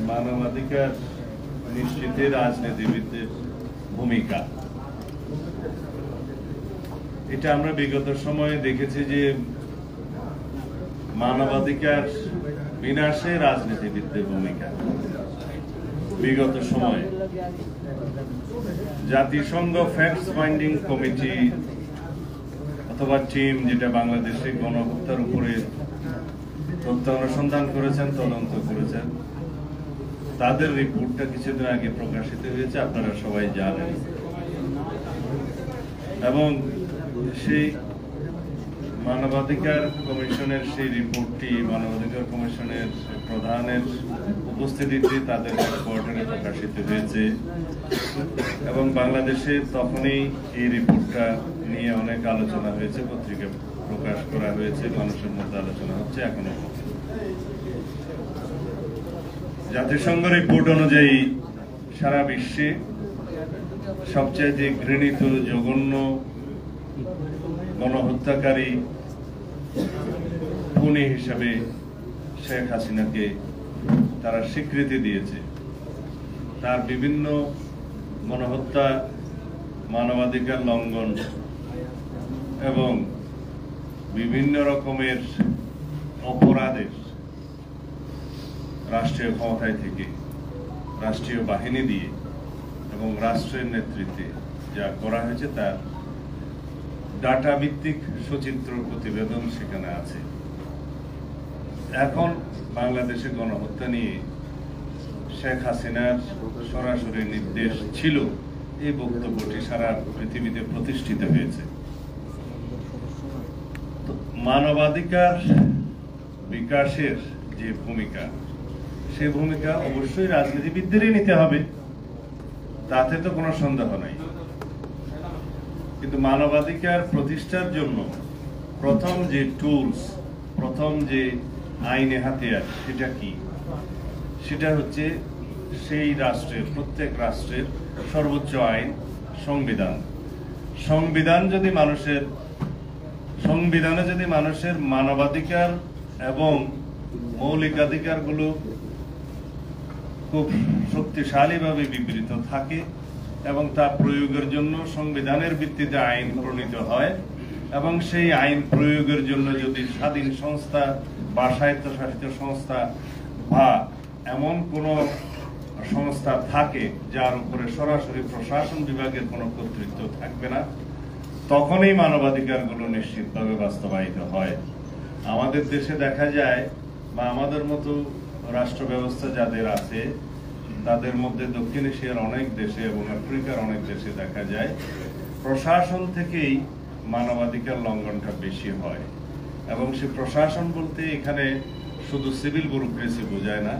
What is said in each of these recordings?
মানবাধিকার নিশ্চিতে রাজনীতিবিদদের ভূমিকা, এটা আমরা বিগত সময়ে দেখেছি যে মানবাধিকার বিনাশে রাজনীতিবিদদের ভূমিকা। বিগত সময়ে জাতিসংঘ ফ্যাক্ট ফাইন্ডিং কমিটি অথবা টিম, যেটা বাংলাদেশে গণহত্যার উপরে তথ্য অনুসন্ধান করেছেন, তদন্ত করেছেন, তাদের রিপোর্টটা কিছুদিন আগে প্রকাশিত হয়েছে, আপনারা সবাই জানেন। এবং সেই মানবাধিকার কমিশনের সেই রিপোর্টটি মানবাধিকার কমিশনের প্রধানের উপস্থিতিতে তাদের হেডকোয়ার্টারে প্রকাশিত হয়েছে এবং বাংলাদেশে তখনই এই রিপোর্টটা নিয়ে অনেক আলোচনা হয়েছে, পত্রিকা প্রকাশ করা হয়েছে, মানুষের মধ্যে আলোচনা হচ্ছে এখনো। জাতিসংঘ রিপোর্ট অনুযায়ী সারা বিশ্বে সবচেয়ে ঘৃণিত, জঘন্য গণহত্যাকারী খুনি হিসাবে শেখ হাসিনাকে তারা স্বীকৃতি দিয়েছে। তার বিভিন্ন গণহত্যা, মানবাধিকার লঙ্ঘন এবং বিভিন্ন রকমের অপরাধের রাষ্ট্রীয় ক্ষমতায় থেকে, রাষ্ট্রীয় বাহিনী দিয়ে এবং রাষ্ট্রের নেতৃত্বে যা করা হয়েছে তার ডাটা ভিত্তিক সচিত্র প্রতিবেদন সেখানে আছে। এখন বাংলাদেশে গণহত্যা নিয়ে শেখ হাসিনার সরাসরি নির্দেশ ছিল, এই বক্তব্যটি সারা পৃথিবীতে প্রতিষ্ঠিত হয়েছে। মানবাধিকার বিকাশের যে ভূমিকা, সেই ভূমিকা অবশ্যই রাজনীতিবিদদেরই নিতে হবে, তাতে তো কোনো সন্দেহ নাই। কিন্তু মানবাধিকার প্রতিষ্ঠার জন্য প্রথম যে টুলস, প্রথম যে আইনে হাতিয়ার, সেটা কি? সেটা হচ্ছে সেই রাষ্ট্রের, প্রত্যেক রাষ্ট্রের সর্বোচ্চ আইন সংবিধান। সংবিধানে যদি মানুষের মানবাধিকার এবং মৌলিকাধিকারগুলো খুব শক্তিশালীভাবে বিবৃত থাকে এবং তা প্রয়োগের জন্য সংবিধানের ভিত্তিতে আইন প্রণীত হয় এবং সেই আইন প্রয়োগের জন্য যদি স্বাধীন সংস্থা বা স্বায়ত্তশাসিত সংস্থা বা এমন কোন সংস্থা থাকে যার উপরে সরাসরি প্রশাসন বিভাগের কোনো কর্তৃত্ব থাকবে না, তখনই মানবাধিকারগুলো নিশ্চিতভাবে বাস্তবায়িত হয়। আমাদের দেশে দেখা যায়, বা আমাদের মতো রাষ্ট্র ব্যবস্থা যাদের আছে তাদের মধ্যে দক্ষিণ এশিয়ার অনেক দেশে এবং আফ্রিকার অনেক দেশে দেখা যায় প্রশাসন থেকেই মানবাধিকার লঙ্ঘনটা বেশি হয়। এবং সে প্রশাসন বলতে এখানে শুধু সিভিল ব্যুরোক্রেসি বোঝায় না,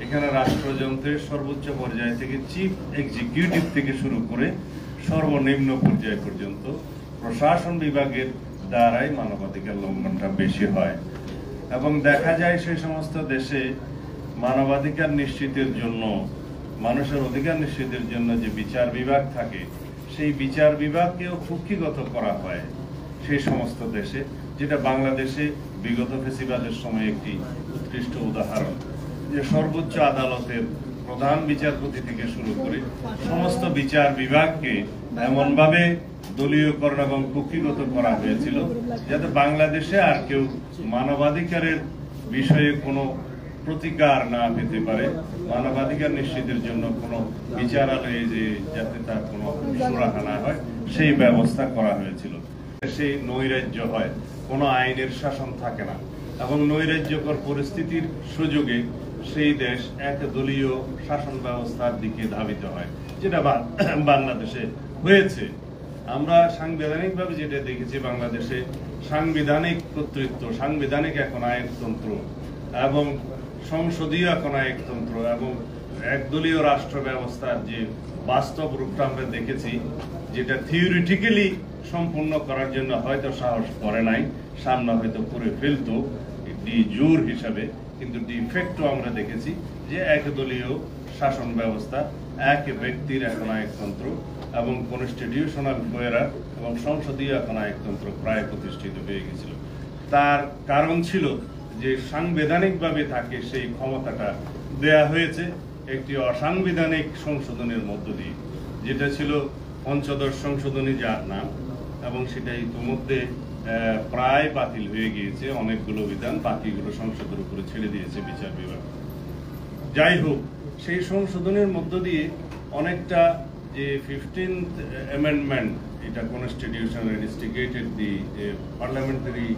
এখানে রাষ্ট্রযন্ত্রের সর্বোচ্চ পর্যায় থেকে চিফ এক্সিকিউটিভ থেকে শুরু করে সর্বনিম্ন পর্যায় পর্যন্ত প্রশাসন বিভাগের দ্বারাই মানবাধিকার লঙ্ঘনটা বেশি হয়। এবং দেখা যায় সেই সমস্ত দেশে মানবাধিকার নিশ্চিতের জন্য, মানুষের অধিকার নিশ্চিতের জন্য যে বিচার বিভাগ থাকে, সেই বিচার বিভাগকেও কুক্ষিগত করা হয় সেই সমস্ত দেশে, যেটা বাংলাদেশে বিগত ফেসিবাদের সময় একটি উৎকৃষ্ট উদাহরণ। যে সর্বোচ্চ আদালতের প্রধান বিচারপতি থেকে শুরু করে সমস্ত বিচার বিভাগকে এমনভাবে দলীয়করণ এবং কুক্ষিগত করা হয়েছিল যাতে বাংলাদেশে আর কেউ মানবাধিকারের বিষয়ে কোনো প্রতিকার না পেতে পারে, মানবাধিকার নিশ্চিতের জন্য কোনো বিচারালয়ে যে যাতে তার কোনো সুরাহা না হয় সেই ব্যবস্থা করা হয়েছিল। সেই নৈরাজ্য হয়, কোনো আইনের শাসন থাকে না এবং নৈরাজ্যকর পরিস্থিতির সুযোগে সেই দেশ এক দলীয় শাসন ব্যবস্থার দিকে ধাবিত হয়, যেটা বাংলাদেশে হয়েছে। আমরা সাংবিধানিকভাবে যেটা দেখেছি, বাংলাদেশে সাংবিধানিক কর্তৃত্ব, সাংবিধানিক এখন আইনতন্ত্র এবং সংসদীয় এখন আইনতন্ত্র এবং একদলীয় রাষ্ট্র ব্যবস্থার যে বাস্তব রূপটা আমরা দেখেছি, যেটা থিওরিটিক্যালি সম্পূর্ণ করার জন্য হয়তো সাহস করে নাই, সামনে হয়তো করে ফেলতো ডি জোর হিসাবে, কিন্তু ডিফেক্টও আমরা দেখেছি যে একদলীয় শাসন ব্যবস্থা, এক ব্যক্তির এখন আইনতন্ত্র এবং কনস্টিটিউশনাল ফোয়ারা এবং সংসদীয় এখন আইনতন্ত্র প্রায় প্রতিষ্ঠিত হয়ে গেছিল। তার কারণ ছিল যে সাংবিধানিকভাবে তাকে সেই ক্ষমতাটা দেয়া হয়েছে একটি অসাংবিধানিক সংশোধনের মধ্য দিয়ে, যেটা ছিল পঞ্চদশ সংশোধনী যার নাম, এবং সেটা ইতিমধ্যে প্রায় বাতিল হয়ে গিয়েছে। অনেকগুলো বিধান বাকিগুলো সংসদের উপরে ছেড়ে দিয়েছে বিচার বিভাগ। যাই হোক, সেই সংশোধনের মধ্য দিয়ে অনেকটা যে 15th অ্যামেন্ডমেন্ট, এটা কনস্টিটিউশন ইনস্টিগেটেড দি পার্লামেন্টারি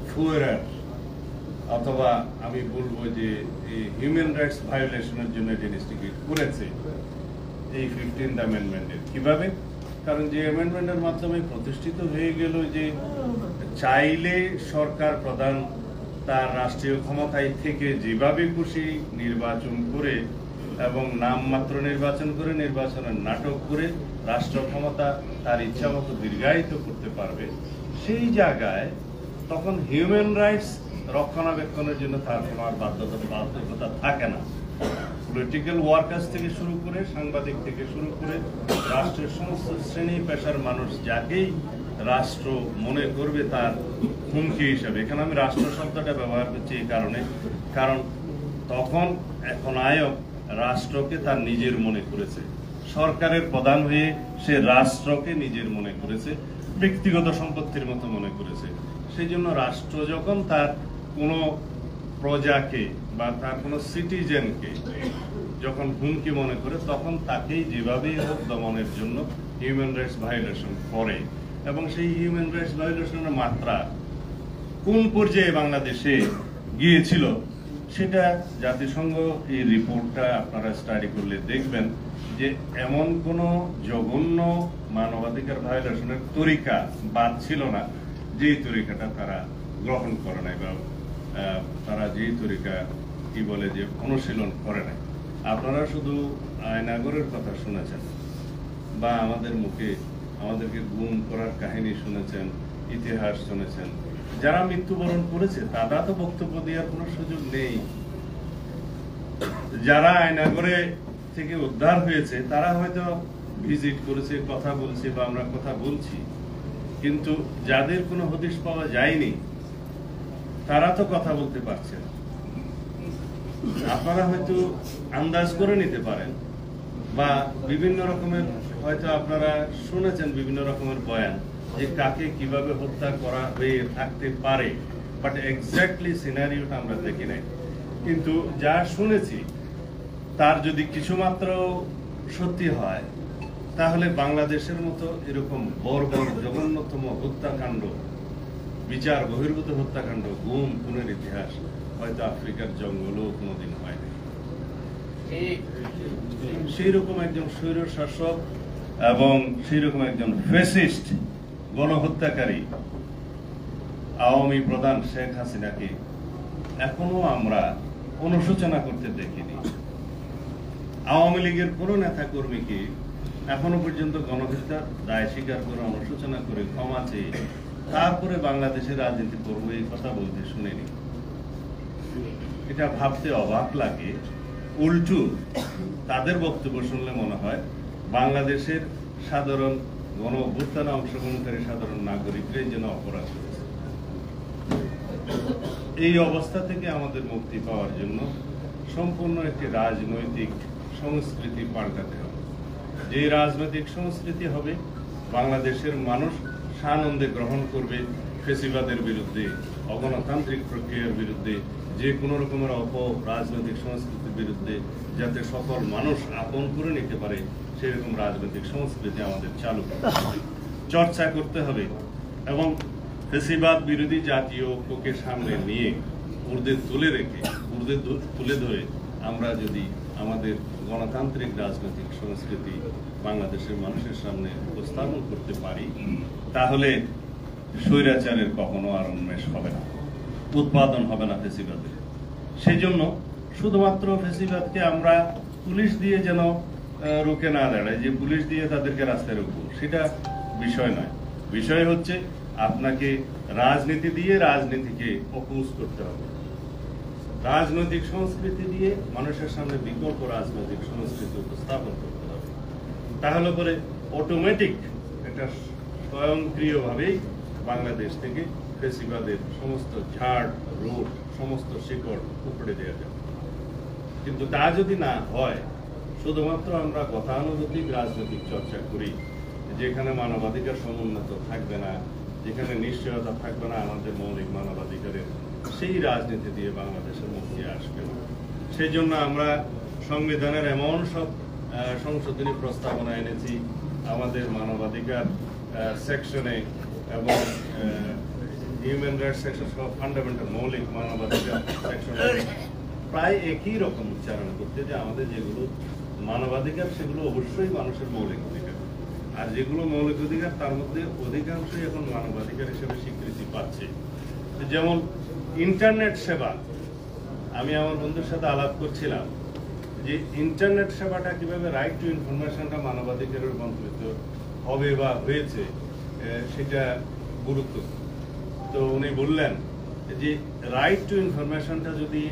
ফুয়ারার, অথবা আমি বলবো যে হিউম্যান রাইটস ভায়োলেশনের জন্য এটা ইনস্টিগেট করেছে এই 15th অ্যামেন্ডমেন্টের। কিভাবে? কারণ যে অ্যামেন্ডমেন্টের মাধ্যমে প্রতিষ্ঠিত হয়ে গেল যে চাইলে সরকার প্রধান তার রাষ্ট্রীয় ক্ষমতায় থেকে যেভাবে খুশি নির্বাচন করে এবং নামমাত্র নির্বাচন করে, নির্বাচনের নাটক করে রাষ্ট্র ক্ষমতা তার ইচ্ছা মতো দীর্ঘায়িত করতে পারবে, সেই জায়গায় তখন হিউম্যান রাইটস রক্ষণাবেক্ষণের জন্য তার কোনো আর বাধ্যবাধকতা থাকে না। পলিটিক্যাল ওয়ার্কার্স থেকে শুরু করে, সাংবাদিক থেকে শুরু করে, রাষ্ট্রের সমস্ত শ্রেণী পেশার মানুষ যাকেই রাষ্ট্র মনে করবে তার হুমকি হিসাবে, এখানে আমি রাষ্ট্র শব্দটা ব্যবহার করছি এই কারণে, কারণ তখন এখন নায়ক রাষ্ট্রকে তার নিজের মনে করেছে, সরকারের প্রধান হয়ে সে রাষ্ট্রকে নিজের মনে করেছে, ব্যক্তিগত সম্পত্তির মতো মনে করেছে। সেই জন্য রাষ্ট্র যখন তার কোনো প্রজাকে বা তার কোনো সিটিজেনকে যখন হুমকি মনে করে, তখন তাকেই যেভাবেই হোক দমনের জন্য হিউম্যান রাইটস ভায়োলেশন করে। এবং সেই হিউম্যান রাইটস ভায়োলেশনের মাত্রা কোন পর্যায়ে বাংলাদেশে গিয়েছিল সেটা জাতিসংঘ এই রিপোর্টটা আপনারা স্টাডি করলে দেখবেন যে এমন কোনো জঘন্য মানবাধিকার ভায়োলেশনের তরিকা বাদ ছিল না যেই তরিকাটা তারা গ্রহণ করে নাই, বা তারা যেই তরিকা কি বলে যে অনুশীলন করে নাই। আপনারা শুধু আয়নাগরের কথা শুনেছেন বা আমাদের মুখে আমাদেরকে গুম করার কাহিনী শুনেছেন, ইতিহাস শুনেছেন। যারা মৃত্যুবরণ করেছে তারা তো বক্তব্য দেওয়ার কোনো সুযোগ নেই। যারা আয়নাগরে থেকে উদ্ধার হয়েছে তারা হয়তো ভিজিট করেছে, কথা বলছে বা আমরা কথা বলছি, কিন্তু যাদের কোনো হদিশ পাওয়া যায়নি তারা তো কথা বলতে পারছে না। আপনারা হয়তো আন্দাজ করে নিতে পারেন বা বিভিন্ন রকমের হয়তো আপনারা শুনেছেন বিভিন্ন রকমের বয়ান যে কাকে কিভাবে হত্যা করা হয়ে থাকতে পারে, বাট এক্স্যাক্টলি সিনারিওটা আমরা দেখি নাই। কিন্তু যা শুনেছি তার যদি কিছুমাত্র সত্যি হয়, তাহলে বাংলাদেশের মতো এরকম বর্বর জঘন্যতম হত্যাকাণ্ড, বিচার বহির্ভূত হত্যাকাণ্ড, গুম খুনের ইতিহাস হয়তো আফ্রিকার জঙ্গলও কোনোদিন হয়নি। সেই রকম একজন স্বৈর শাসক এবং সেই রকম একজন ফ্যাসিস্ট গণহত্যাকারী আওয়ামী প্রধান শেখ হাসিনাকে এখনো আমরা অনুশোচনা করতে দেখিনি। আওয়ামী লীগের কোনো নেতা কর্মীকে এখনো পর্যন্ত গণহত্যার দায় স্বীকার করে, অনুশোচনা করে, ক্ষমা চেয়ে তারপরে বাংলাদেশের রাজনীতি করবো এই কথা বলতে শুনিনি। এটা ভাবতে অবাক লাগে। উল্টো তাদের বক্তব্য শুনলে মনে হয় বাংলাদেশের সাধারণ গণ অভ্যুত্থানে অংশগ্রহণকারী সাধারণ নাগরিকরাই যেন অপরাধ করেছে। এই অবস্থা থেকে আমাদের মুক্তি পাওয়ার জন্য সম্পূর্ণ একটি রাজনৈতিক সংস্কৃতি পাল্টাতে হবে। যে রাজনৈতিক সংস্কৃতি হবে বাংলাদেশের মানুষ সানন্দে গ্রহণ করবে ফেসিবাদের বিরুদ্ধে, অগণতান্ত্রিক প্রক্রিয়ার বিরুদ্ধে, যে কোনো রকমের রাজনৈতিক সংস্কৃতির বিরুদ্ধে, যাতে সকল মানুষ আপন করে নিতে পারে সেরকম রাজনৈতিক সংস্কৃতি আমাদের চালু করতে হবে, চর্চা করতে হবে। এবং ফেসিবাদ বিরোধী জাতীয় ঐক্যকে সামনে নিয়ে ঊর্ধ্বে তুলে ধরে আমরা যদি আমাদের গণতান্ত্রিক রাজনৈতিক সংস্কৃতি বাংলাদেশের মানুষের সামনে উপস্থাপন করতে পারি, তাহলে স্বৈরাচারের কখনো আর উন্মেষ হবে না, উৎপাদন হবে না ফেসিবাদের। সেই জন্য শুধুমাত্র ফেসিবাদকে আমরা পুলিশ দিয়ে যেন রুখে না দাঁড়ায়, যে পুলিশ দিয়ে তাদেরকে রাস্তায় রুখবো, সেটা বিষয় নয়। বিষয় হচ্ছে আপনাকে রাজনীতি দিয়ে রাজনীতিকে অপোজ করতে হবে, রাজনৈতিক সংস্কৃতি দিয়ে মানুষের সামনে বিকল্প রাজনৈতিক সংস্কৃতি উপস্থাপন করতে হবে। তাহলে পরে অটোমেটিক একটা স্বয়ংক্রিয়ভাবেই বাংলাদেশ থেকে ফেসিবাদের সমস্ত ঝাড় রোড, সমস্ত শিকড় উপড়ে দেওয়া যাবে। কিন্তু তা যদি না হয়, শুধুমাত্র আমরা গতানুগতিক রাজনৈতিক চর্চা করি, যেখানে মানবাধিকার সমুন্নত থাকবে না, যেখানে নিশ্চয়তা থাকবে না আমাদের মৌলিক মানবাধিকারের, সেই রাজনীতি দিয়ে বাংলাদেশের মুক্তি আসবে না। সেই জন্য আমরা সংবিধানের এমন সব সংশোধনী প্রস্তাবনা এনেছি আমাদের মানবাধিকার সেকশনে এবং হিউম্যান রাইটস সেকশন সহ ফান্ডামেন্টাল মৌলিক মানবাধিকার সেকশনে প্রায় একই রকম উচ্চারণ করতে, যে আমাদের যেগুলো মানবাধিকার সেগুলো অবশ্যই মানুষের মৌলিক অধিকার, আর যেগুলো মৌলিক অধিকার তার মধ্যে অধিকাংশই এখন মানবাধিকার হিসেবে স্বীকৃতি পাচ্ছে। যেমন ইন্টারনেট সেবা, আমি আমার বন্ধুর সাথে আলাপ করছিলাম যে ইন্টারনেট সেবাটা কিভাবে রাইট টু ইনফরমেশনটা মানবাধিকারে রূপান্তরিত হবে বা হয়েছে, সেটা গুরুত্ব। তো উনি বললেন যে রাইট টু ইনফরমেশনটা যদি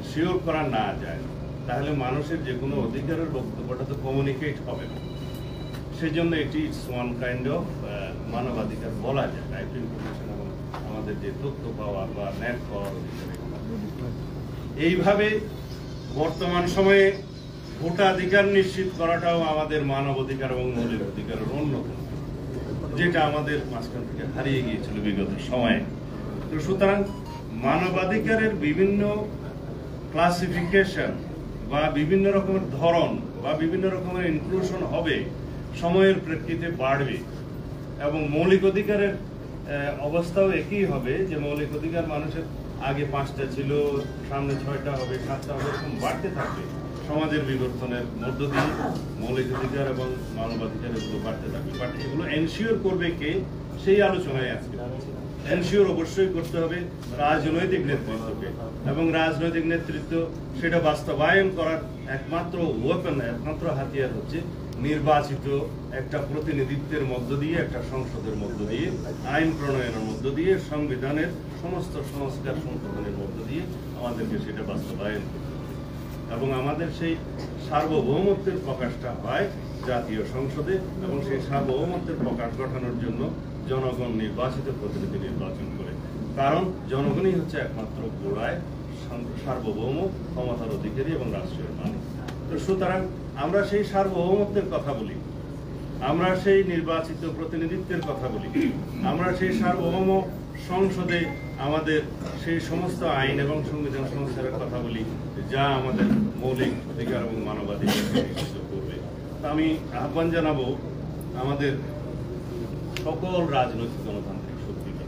শিওর করা না যায়, তাহলে মানুষের যে কোনো অধিকারের বক্তব্যটা তো কমিউনিকেট হবে না। সেই জন্য এটি ইটস ওয়ান কাইন্ড অফ মানবাধিকার বলা যায়, রাইট টু ইনফরমেশন এবং আমাদের যে তথ্য পাওয়া বা নেট পাওয়ার অধিকার। এইভাবে বর্তমান সময়ে ভোটাধিকার নিশ্চিত করাটাও আমাদের মানবাধিকার এবং মৌলিক অধিকারের অন্যতম, যেটা আমাদের মাঝখান থেকে হারিয়ে গিয়েছিল বিগত সময়ে। তো সুতরাং মানবাধিকারের বিভিন্ন ক্লাসিফিকেশন বা বিভিন্ন রকমের ধরন বা বিভিন্ন রকমের ইনক্লুশন হবে, সময়ের প্রেক্ষিতে বাড়বে, এবং মৌলিক অধিকারের অবস্থাও একই হবে, যে মৌলিক অধিকার মানুষের আগে 5টা ছিল, সামনে 6টা হবে, 7টা হবে, এরকম বাড়তে থাকবে। সমাজের বিবর্তনের মধ্য দিয়ে মৌলিক অধিকার এবং মানবাধিকার এগুলো বাড়তে থাকবে। বাট এগুলো এনশিওর করবে কে, সেই আলোচনায় আজকে। এনশিওর অবশ্যই করতে হবে রাজনৈতিক নেতৃত্বকে, এবং রাজনৈতিক নেতৃত্ব সেটা বাস্তবায়ন করার একমাত্র ওয়েপন, একমাত্র হাতিয়ার হচ্ছে নির্বাচিত একটা প্রতিনিধিত্বের মধ্য দিয়ে, একটা সংসদের মধ্য দিয়ে, আইন প্রণয়নের মধ্য দিয়ে, সংবিধানের সমস্ত সংস্কার সংশোধনের মধ্য দিয়ে আমাদেরকে সেটা বাস্তবায়ন করতে হবে। এবং আমাদের সেই সার্বভৌমত্বের প্রকাশটা হয় জাতীয় সংসদে, এবং সেই সার্বভৌমত্বের প্রকাশ ঘটানোর জন্য জনগণ নির্বাচিত প্রতিনিধি নির্বাচন করে। কারণ জনগণই হচ্ছে একমাত্র গোড়ায় সার্বভৌম ক্ষমতার অধিকারী এবং রাষ্ট্রের মালিক। তো সুতরাং আমরা সেই সার্বভৌমত্বের কথা বলি, আমরা সেই নির্বাচিত প্রতিনিধিত্বের কথা বলি, আমরা সেই সার্বভৌম সংসদে আমাদের সেই সমস্ত আইন এবং সংবিধান সংস্কারের কথা বলি, যা আমাদের মৌলিক অধিকার এবং মানবাধিকারকে নিশ্চিত করবে। আমি আহ্বান জানাবো আমাদের সকল রাজনৈতিক গণতান্ত্রিক শক্তিকে,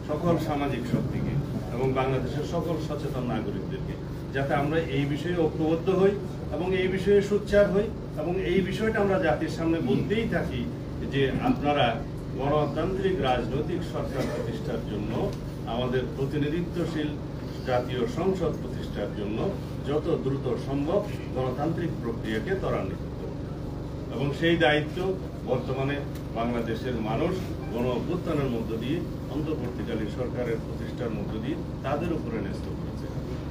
সকল সামাজিক শক্তিকে এবং বাংলাদেশের সকল সচেতন নাগরিকদেরকে, যাতে আমরা এই বিষয়ে ঐক্যবদ্ধ হই এবং এই বিষয়ে সোচ্চার হই, এবং এই বিষয়টা আমরা জাতির সামনে বলতেই থাকি যে আপনারা গণতান্ত্রিক রাজনৈতিক সরকার প্রতিষ্ঠার জন্য, আমাদের প্রতিনিধিত্বশীল জাতীয় সংসদ প্রতিষ্ঠার জন্য যত দ্রুত সম্ভব গণতান্ত্রিক প্রক্রিয়াকে ত্বরান্বিত করবে। এবং সেই দায়িত্ব বর্তমানে বাংলাদেশের মানুষ গণ অভ্যুত্থানের মধ্য দিয়ে, অন্তর্বর্তীকালীন সরকারের প্রতিষ্ঠার মধ্য দিয়ে তাদের উপরে ন্যস্ত করেছে।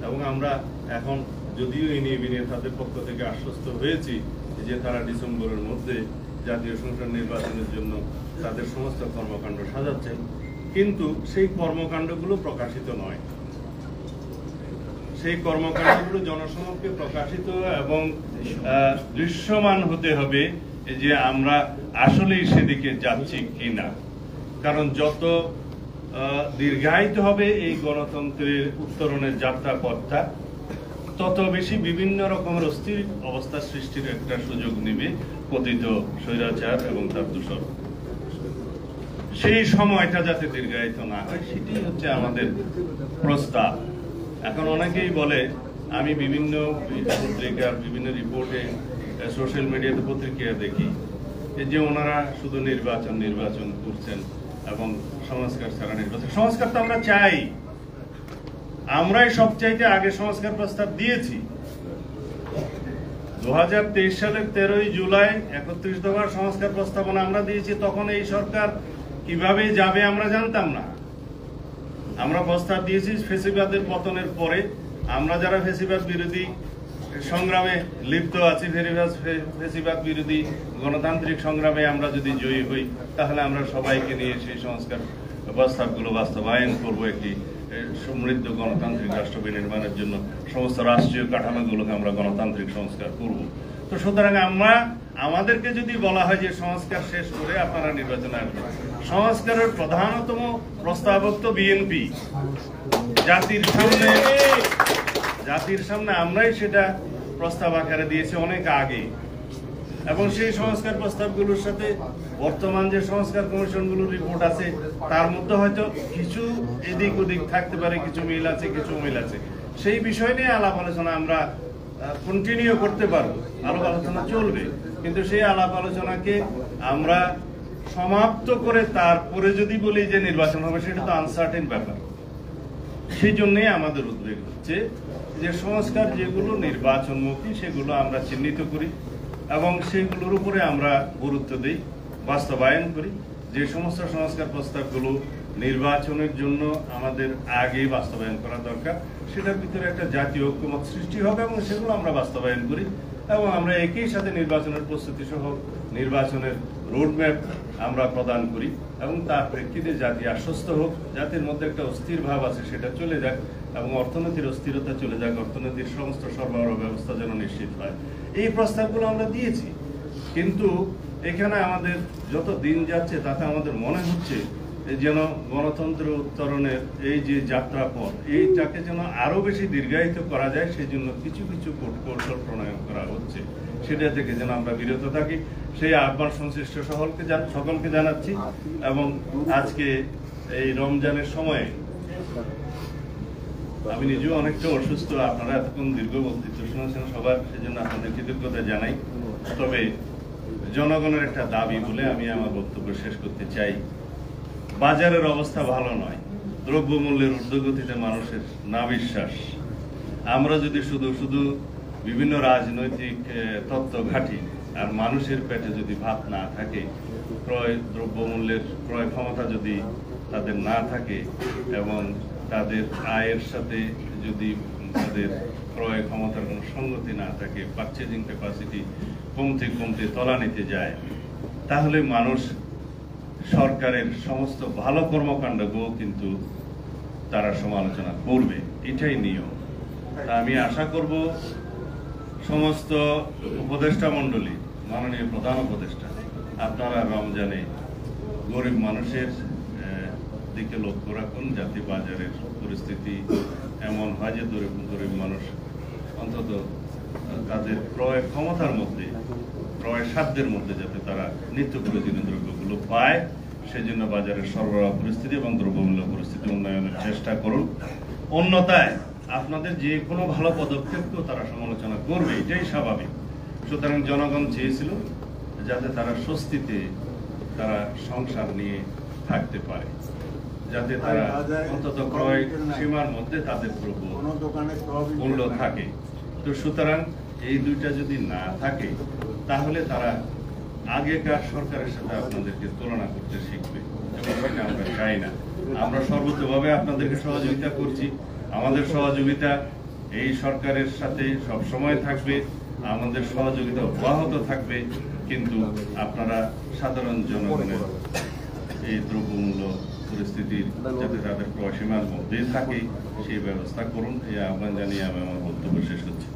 এবং আমরা এখন যদিও ইনিয়ে বিনিয়ে তাদের পক্ষ থেকে আশ্বস্ত হয়েছি যে তারা ডিসেম্বরের মধ্যে জাতীয় সংসদ নির্বাচনের জন্য তাদের সমস্ত কর্মকাণ্ড সাজাচ্ছেন, কিন্তু সেই কর্মকাণ্ডগুলো প্রকাশিত নয়। সেই কর্মকাণ্ডগুলো জনসমক্ষে প্রকাশিত এবং দৃশ্যমান হতে হবে যে আমরা আসলেই সেদিকে যাচ্ছি কিনা। কারণ যত দীর্ঘায়িত হবে এই গণতন্ত্রের উত্তরণের যাত্রাপথটা, তত বেশি বিভিন্ন রকমের অস্থির অবস্থা সৃষ্টির একটা সুযোগ নেবে পতিত স্বৈরাচার এবং তার দূষণ। সেই সময়টা যাতে দীর্ঘায়িত না হয়, সেটি হচ্ছে আমাদের প্রস্তাব। এখন অনেকেই বলে, আমি বিভিন্ন পত্রিকার বিভিন্ন রিপোর্টে, সোশ্যাল মিডিয়াতে পত্রিকা দেখি যে ওনারা শুধু নির্বাচন করছেন এবং সংস্কার ছাড়া নির্বাচন। সংস্কার তো আমরা চাই, আমরাই সবচাইতে আগে সংস্কার প্রস্তাব দিয়েছি। 2023 সালের 13ই জুলাই 31 দফার সংস্কার প্রস্তাবনা আমরা দিয়েছি। তখন এই সরকার কিভাবে যাবে আমরা জানতাম না। আমরা প্রস্তাব দিয়েছি ফ্যাসিবাদের পতনের পরে, আমরা যারা ফ্যাসিবাদ বিরোধী সংগ্রামে লিপ্ত আছি, ফ্যাসিবাদ বিরোধী গণতান্ত্রিক সংগ্রামে আমরা যদি জয়ী হই, তাহলে আমরা সবাইকে নিয়ে সেই সংস্কার প্রস্তাবগুলো বাস্তবায়ন করবো একটি সমৃদ্ধ গণতান্ত্রিক রাষ্ট্র নির্মাণের জন্য সমস্ত রাষ্ট্রীয় কাঠামোগুলোকে আমরা গণতান্ত্রিক সংস্কার করব। তো সুতরাং আমাদেরকে যদি বলা হয় যে সংস্কার শেষ করে আপনারা নির্বাচনে আসবেন, সংস্কারের প্রধানতম প্রস্তাবক তো বিএনপি। জাতির সামনে আমরাই সেটা প্রস্তাব আকারে দিয়েছি অনেক আগে, এবং সেই সংস্কার প্রস্তাবগুলোর সাথে বর্তমান যে সংস্কার কমিশনগুলোর রিপোর্ট আছে তার মধ্যে হয়তো কিছু এদিক ওদিক থাকতে পারে, কিছু মিল আছে, কিছু অমিল আছে। সেই বিষয় নিয়ে আলাপ আলোচনা আমরা কন্টিনিউ করতে পারবো, আলাপ আলোচনা চলবে, কিন্তু সেই আলাপ আলোচনাকে আমরা সমাপ্ত করে তারপরে যদি বলি যে নির্বাচন হবে, সেটা তো আনসার্টেন ব্যাপার। সেই জন্যই আমাদের উদ্বেগ হচ্ছে যে সংস্কার যেগুলো নির্বাচনমুখী সেগুলো আমরা চিহ্নিত করি এবং সেগুলোর উপরে আমরা গুরুত্ব দিই, বাস্তবায়ন করি। যে সমস্ত সংস্কার প্রস্তাবগুলো নির্বাচনের জন্য আমাদের আগেই বাস্তবায়ন করা দরকার, সেটার ভিতরে একটা জাতীয় ঐক্যমত সৃষ্টি হবে এবং সেগুলো আমরা বাস্তবায়ন করি, এবং আমরা একই সাথে নির্বাচনের প্রস্তুতি সহ নির্বাচনের রোডম্যাপ আমরা প্রদান করি, এবং তার প্রেক্ষিতে জাতি আশ্বস্ত হোক, জাতির মধ্যে একটা অস্থির ভাব আছে সেটা চলে যাক, এবং অর্থনীতির অস্থিরতা চলে যাক, অর্থনীতির সমস্ত সরবরাহ ব্যবস্থা যেন নিশ্চিত হয়। এই প্রস্তাবগুলো আমরা দিয়েছি, কিন্তু এখানে আমাদের যত দিন যাচ্ছে তাতে আমাদের মনে হচ্ছে যেন গণতন্ত্র উত্তরণের এই যে যাত্রাপথ, এইটাকে যেন আরো বেশি দীর্ঘায়িত করা যায়, সেই জন্য কিছু কিছু কৌশল প্রণয়ন করা হচ্ছে। সেটা থেকে যেন আমরা বিরত থাকি, সেই আহ্বান সংশ্লিষ্ট সকলকে জানাচ্ছি। এবং আজকে এই রমজানের সময়ে আমি নিজেও অনেকটা অসুস্থ, আপনারা এতক্ষণ দীর্ঘ বক্তৃতা শুনেছেন সবার, সেজন্য আপনাদের কৃতজ্ঞতা জানাই। তবে জনগণের একটা দাবি বলে আমি আমার বক্তব্য শেষ করতে চাই। বাজারের অবস্থা ভালো নয়, দ্রব্যমূল্যের ঊর্ধ্বগতিতে মানুষের না বিশ্বাস। আমরা যদি শুধু বিভিন্ন রাজনৈতিক তত্ত্ব ঘাঁটি আর মানুষের পেটে যদি ভাত না থাকে, দ্রব্যমূল্যের ক্রয় ক্ষমতা যদি তাদের না থাকে, এবং তাদের আয়ের সাথে যদি তাদের ক্রয় ক্ষমতার কোনো সঙ্গতি না থাকে, পারচেজিং ক্যাপাসিটি কমতে তলানিতে যায়, তাহলে মানুষ সরকারের সমস্ত ভালো কর্মকাণ্ডকেও কিন্তু তারা সমালোচনা করবে, এটাই নিয়ম। তা আমি আশা করব সমস্ত উপদেষ্টা মণ্ডলী, মাননীয় প্রধান উপদেষ্টা, আপনারা রমজানে গরিব মানুষের দিকে লক্ষ্য রাখুন, যাতে বাজারের পরিস্থিতি এমন হয় যে গরিব মানুষ অন্তত তাদের ক্রয় ক্ষমতার মধ্যে, ক্রয় সাধ্যের মধ্যে যাতে তারা নিত্য প্রয়োজনীয় দ্রব্যগুলো পায়, সেজন্য বাজারের সরবরাহ পরিস্থিতি এবং দ্রব্যমূল্য পরিস্থিতি উন্নয়নের চেষ্টা করুন। অন্যথায় আপনাদের যে কোনো ভালো পদক্ষেপকেও তারা সমালোচনা করবে, এটাই স্বাভাবিক। সুতরাং জনগণ চেয়েছিল যাতে তারা স্বস্তিতে তারা সংসার নিয়ে থাকতে পারে, যাতে তারা অন্তত ক্রয় সীমার মধ্যে তাদের দ্রব্য মূল্য থাকে। তো সুতরাং এই দুইটা যদি না থাকে, তাহলে তারা আগেকার সরকারের সাথে আপনাদেরকে তুলনা করতে শিখবে, এবং সেটা আমরা চাই না। আমরা সর্বোচ্চভাবে আপনাদেরকে সহযোগিতা করছি, আমাদের সহযোগিতা এই সরকারের সাথে সব সময় থাকবে, আমাদের সহযোগিতা অব্যাহত থাকবে, কিন্তু আপনারা সাধারণ জনগণের এই দ্রব্যমূল্য পরিস্থিতির যাতে তাদের ক্রয় সীমার মধ্যেই থাকে সেই ব্যবস্থা করুন। এই আহ্বান জানিয়ে আমি আমার বক্তব্য শেষ করছি।